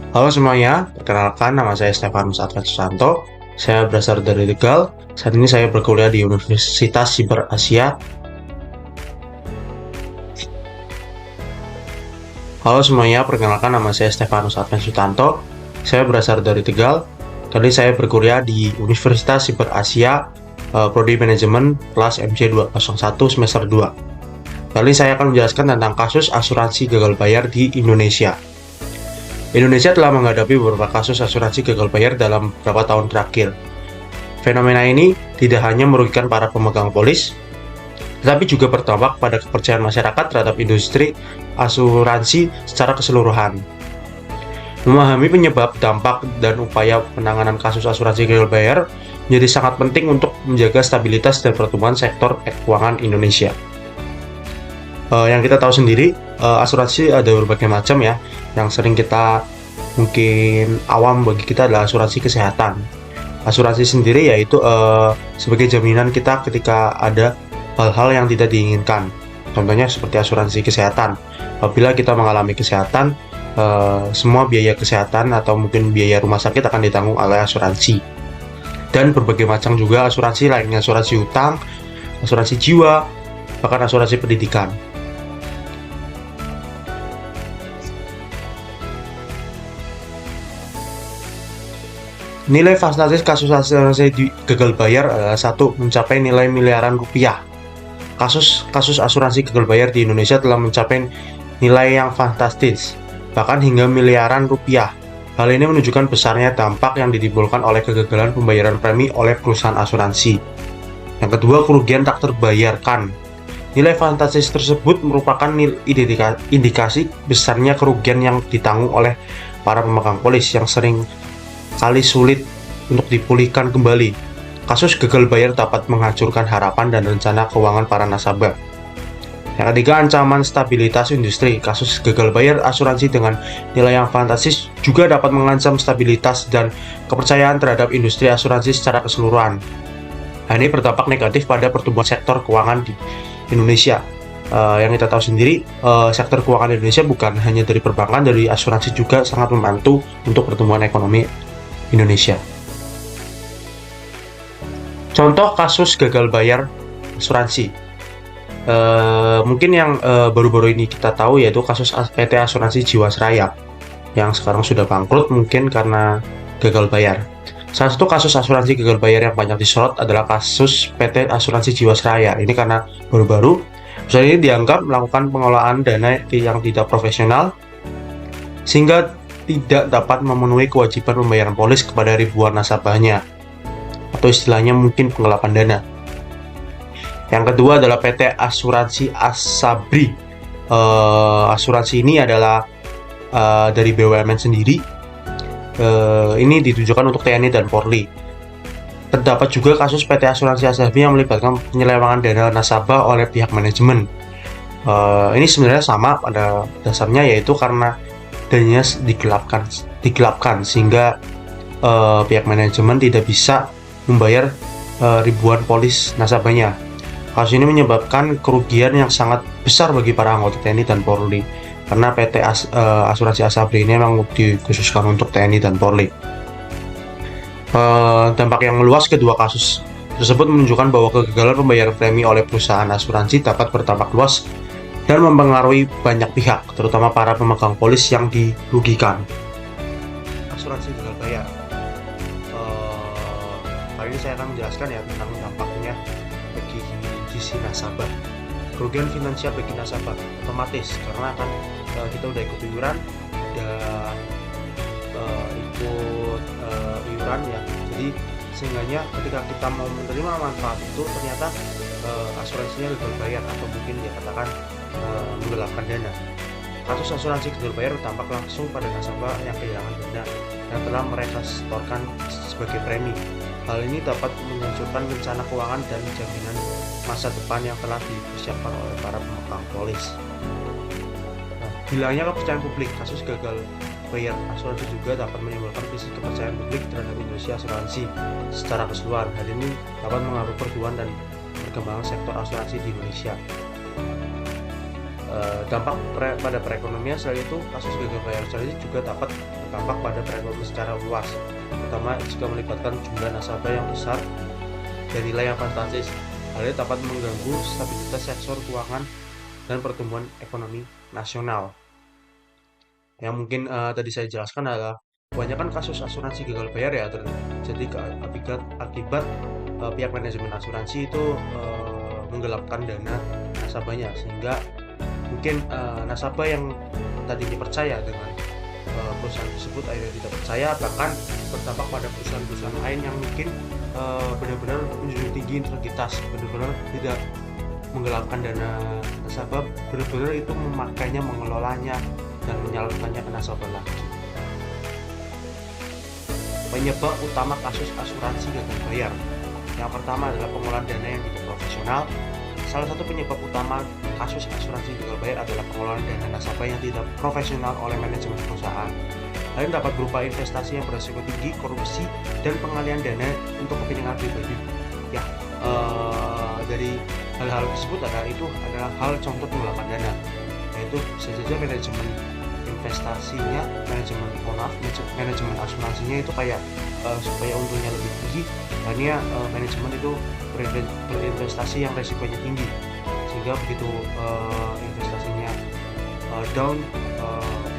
Halo semuanya, perkenalkan nama saya Stefanus Advan Susanto. Saya berasal dari Tegal. Saat ini saya berkuliah di Universitas Siber Asia. Halo semuanya, perkenalkan nama saya Stefanus Advan Susanto. Saya berasal dari Tegal. Tadi saya berkuliah di Universitas Siber Asia, Prodi Manajemen kelas MC 201 semester 2. Kali saya akan menjelaskan tentang kasus asuransi gagal bayar di Indonesia. Indonesia telah menghadapi beberapa kasus asuransi gagal bayar dalam beberapa tahun terakhir. Fenomena ini tidak hanya merugikan para pemegang polis, tetapi juga berdampak pada kepercayaan masyarakat terhadap industri asuransi secara keseluruhan. Memahami penyebab, dampak, dan upaya penanganan kasus asuransi gagal bayar menjadi sangat penting untuk menjaga stabilitas dan pertumbuhan sektor keuangan Indonesia. Yang kita tahu sendiri, asuransi ada berbagai macam ya. Yang sering kita mungkin awam bagi kita adalah asuransi kesehatan. Asuransi sendiri yaitu sebagai jaminan kita ketika ada hal-hal yang tidak diinginkan. Contohnya seperti asuransi kesehatan. Apabila kita mengalami kesehatan, semua biaya kesehatan atau mungkin biaya rumah sakit akan ditanggung oleh asuransi. Dan berbagai macam juga asuransi lainnya, asuransi utang, asuransi jiwa, bahkan asuransi pendidikan. Nilai fantastis kasus asuransi gagal bayar adalah satu, mencapai nilai miliaran rupiah. Kasus asuransi gagal bayar di Indonesia telah mencapai nilai yang fantastis, bahkan hingga miliaran rupiah. Hal ini menunjukkan besarnya dampak yang ditimbulkan oleh kegagalan pembayaran premi oleh perusahaan asuransi. Yang kedua, kerugian tak terbayarkan. Nilai fantastis tersebut merupakan indikasi besarnya kerugian yang ditanggung oleh para pemegang polis yang sering kali sulit untuk dipulihkan kembali. Kasus gagal bayar dapat menghancurkan harapan dan rencana keuangan para nasabah. Yang ketiga, ancaman stabilitas industri. Kasus gagal bayar asuransi dengan nilai yang fantastis juga dapat mengancam stabilitas dan kepercayaan terhadap industri asuransi secara keseluruhan. Hal ini berdampak negatif pada pertumbuhan sektor keuangan di Indonesia. Yang kita tahu sendiri, sektor keuangan Indonesia bukan hanya dari perbankan, dari asuransi juga sangat membantu untuk pertumbuhan ekonomi Indonesia. Contoh kasus gagal bayar asuransi. Mungkin yang baru-baru ini kita tahu yaitu kasus PT Asuransi Jiwasraya yang sekarang sudah bangkrut mungkin karena gagal bayar. Salah satu kasus asuransi gagal bayar yang banyak disorot adalah kasus PT Asuransi Jiwasraya. Ini karena baru-baru perusahaan ini dianggap melakukan pengelolaan dana yang tidak profesional sehingga tidak dapat memenuhi kewajiban pembayaran polis kepada ribuan nasabahnya, atau istilahnya mungkin penggelapan dana. Yang kedua adalah PT Asuransi Asabri. Asuransi ini adalah dari BUMN sendiri. Ini ditujukan untuk TNI dan Polri. Terdapat juga kasus PT Asuransi Asabri yang melibatkan penyelewengan dana nasabah oleh pihak manajemen. Ini sebenarnya sama pada dasarnya, yaitu karena dananya digelapkan sehingga pihak manajemen tidak bisa membayar ribuan polis nasabahnya. Kasus ini menyebabkan kerugian yang sangat besar bagi para anggota TNI dan Polri karena PT Asuransi Asabri ini memang dikhususkan untuk TNI dan Polri. Dampak yang meluas kedua kasus tersebut menunjukkan bahwa kegagalan pembayaran premi oleh perusahaan asuransi dapat berdampak luas dan mempengaruhi banyak pihak, terutama para pemegang polis yang dirugikan. Asuransi gagal bayar. Kali ini saya akan menjelaskan ya tentang dampaknya bagi sisi nasabah. Kerugian finansial bagi nasabah otomatis karena kan kita udah ikut iuran, udah ikut iuran ya. Jadi sehingganya ketika kita mau menerima manfaat itu ternyata asuransinya gagal bayar atau mungkin dikatakan menggelapkan dana. Kasus asuransi gagal bayar berdampak langsung pada nasabah yang kehilangan dana yang telah mereka setorkan sebagai premi. Hal ini dapat menghancurkan rencana keuangan dan jaminan masa depan yang telah dipersiapkan oleh para pemegang polis. Hilangnya kepercayaan publik. Kasus gagal bayar asuransi juga dapat menimbulkan krisis kepercayaan publik terhadap industri asuransi secara keseluruhan. Hal ini dapat mengaruhi pertumbuhan dan perkembangan sektor asuransi di Indonesia. Dampak pada perekonomian selain itu, kasus gagal bayar asuransi juga dapat berdampak pada perekonomian secara luas, terutama jika melibatkan jumlah nasabah yang besar dan nilai yang fantastis. Hal ini dapat mengganggu stabilitas sektor keuangan dan pertumbuhan ekonomi nasional. Yang mungkin tadi saya jelaskan adalah kebanyakan kasus asuransi gagal bayar ya terjadi akibat pihak manajemen asuransi itu menggelapkan dana nasabahnya, sehingga mungkin nasabah yang tadinya percaya dengan perusahaan tersebut akhirnya tidak percaya, bahkan berdampak pada perusahaan-perusahaan lain yang mungkin benar-benar menjunjung tinggi integritas, benar-benar tidak menggelapkan dana nasabah, benar-benar itu memakainya, mengelolanya, dan menyalurkannya ke nasabah lagi. Penyebab utama kasus asuransi gagal bayar. Yang pertama adalah pengolahan dana yang tidak profesional. Salah satu penyebab utama kasus asuransi gagal bayar adalah pengelolaan dana nasabah yang tidak profesional oleh manajemen perusahaan. Hal ini dapat berupa investasi yang beresiko tinggi, korupsi, dan pengalihan dana untuk kepentingan pribadi. Ya, dari hal-hal tersebut adalah hal contoh penggelapan dana, yaitu bisa saja manajemen investasinya, manajemen asuransinya itu kayak supaya untungnya lebih tinggi, hanya manajemen itu berinvestasi yang resikonya tinggi, sehingga begitu investasinya down,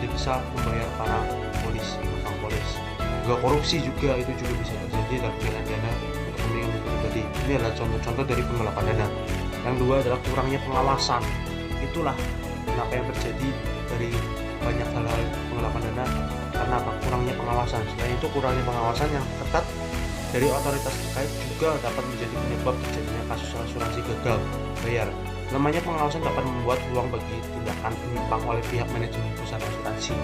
tidak bisa membayar para tukang polis. Juga korupsi juga itu juga bisa terjadi dalam penggunaan dana untuk kepentingan pribadi. Ini adalah contoh-contoh dari penggelapan dana. Yang kedua adalah kurangnya pengawasan. Itulah kenapa yang terjadi dari banyak hal-hal penggelapan dana, karena apa? Kurangnya pengawasan. Selain itu, kurangnya pengawasan yang ketat dari otoritas terkait juga dapat menjadi penyebab terjadinya kasus asuransi gagal bayar. Lemahnya pengawasan dapat membuat ruang bagi tindakan penyimpang oleh pihak manajemen perusahaan asuransi.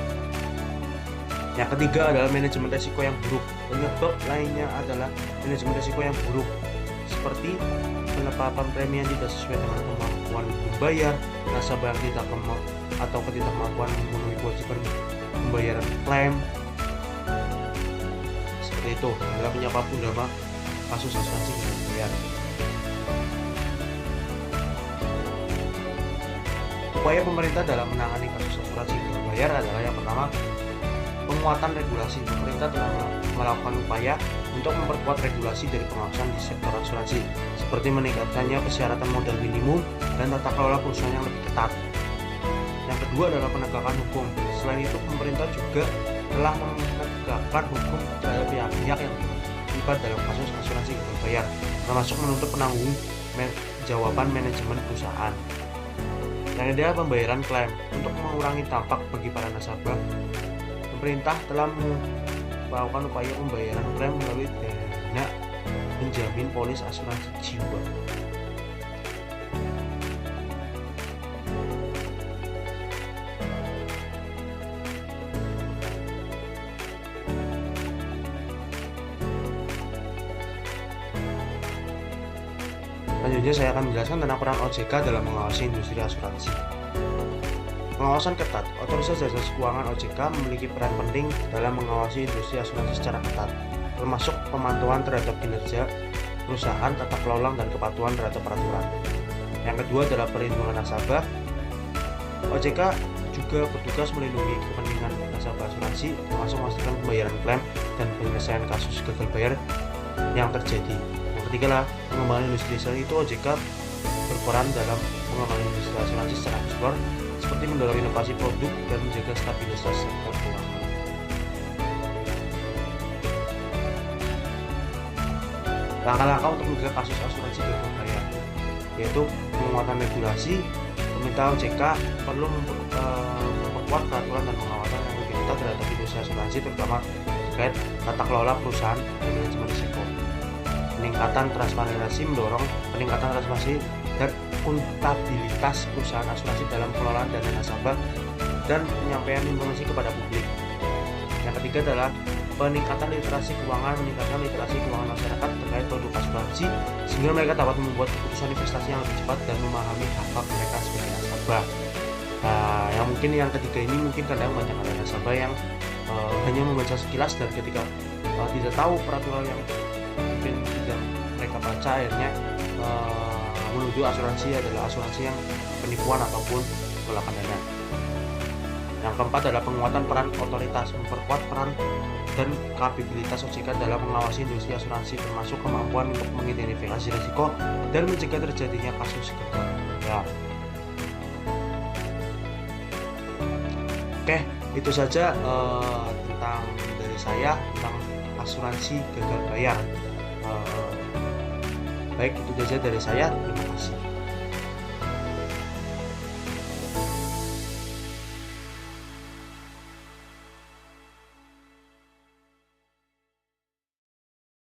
Yang ketiga adalah manajemen risiko yang buruk. Penyebab lainnya adalah manajemen risiko yang buruk, seperti penetapan premi yang tidak sesuai dengan kemampuan membayar, nasabah yang tidak atau ketidakmampuan memenuhi kewajiban pembayaran klaim. Seperti itu adalah penyebab utama kasus asuransi gagal bayar. Upaya pemerintah dalam menangani kasus asuransi gagal bayar adalah yang pertama, penguatan regulasi. Pemerintah telah melakukan upaya untuk memperkuat regulasi dari pengawasan di sektor asuransi, seperti meningkatkannya persyaratan modal minimum dan tata kelola perusahaan yang lebih ketat. Yang kedua adalah penegakan hukum. Selain itu, pemerintah juga telah menegakkan hukum terhadap pihak-pihak yang terlibat dalam kasus asuransi gagal bayar, termasuk menuntut penanggung jawaban manajemen perusahaan. Yang ketiga, pembayaran klaim. Untuk mengurangi dampak bagi para nasabah, pemerintah telah melakukan upaya pembayaran klaim melalui dana penjamin polis asuransi jiwa. Selanjutnya saya akan menjelaskan tentang peran OJK dalam mengawasi industri asuransi. Pengawasan ketat. Otoritas Jasa Keuangan OJK memiliki peran penting dalam mengawasi industri asuransi secara ketat, termasuk pemantauan terhadap kinerja perusahaan, tata kelola, dan kepatuhan terhadap peraturan. Yang kedua adalah perlindungan nasabah. OJK juga bertugas melindungi kepentingan nasabah asuransi, termasuk memastikan pembayaran klaim dan penyelesaian kasus gagal bayar yang terjadi. Yang ketiga adalah pengembangan industri asuransi. Itu OJK berperan dalam pengembangan industri asuransi secara keseluruhan, seperti mendorong inovasi produk dan menjaga stabilitas sektor keuangan. Langkah-langkah untuk mencegah kasus asuransi gagal bayar, yaitu penguatan regulasi. Pemerintah OJK perlu memperkuat peraturan dan pengawasan yang lebih ketat terhadap industri asuransi, terutama terkait tata kelola perusahaan dan manajemen risiko. Peningkatan transparansi, mendorong peningkatan transparansi dan akuntabilitas perusahaan asuransi dalam pengelolaan dana nasabah dan penyampaian informasi kepada publik. Yang ketiga adalah peningkatan literasi keuangan, meningkatkan literasi keuangan masyarakat terkait produk asuransi, sehingga mereka dapat membuat keputusan investasi yang lebih cepat dan memahami hak-hak mereka sebagai nasabah. Nah, yang mungkin yang ketiga ini mungkin kadang banyak ada nasabah yang hanya membaca sekilas, dan ketika tidak tahu peraturan yang mungkin tidak mereka baca, akhirnya menuduh asuransi adalah asuransi yang penipuan ataupun penggolakan dana. Yang keempat adalah penguatan peran otoritas, memperkuat peran dan kapabilitas OJK dalam mengawasi industri asuransi, termasuk kemampuan untuk mengidentifikasi risiko dan mencegah terjadinya kasus gagal bayar. Oke, itu saja tentang dari saya tentang asuransi gagal bayar. Baik, itu saja dari saya. Terima kasih.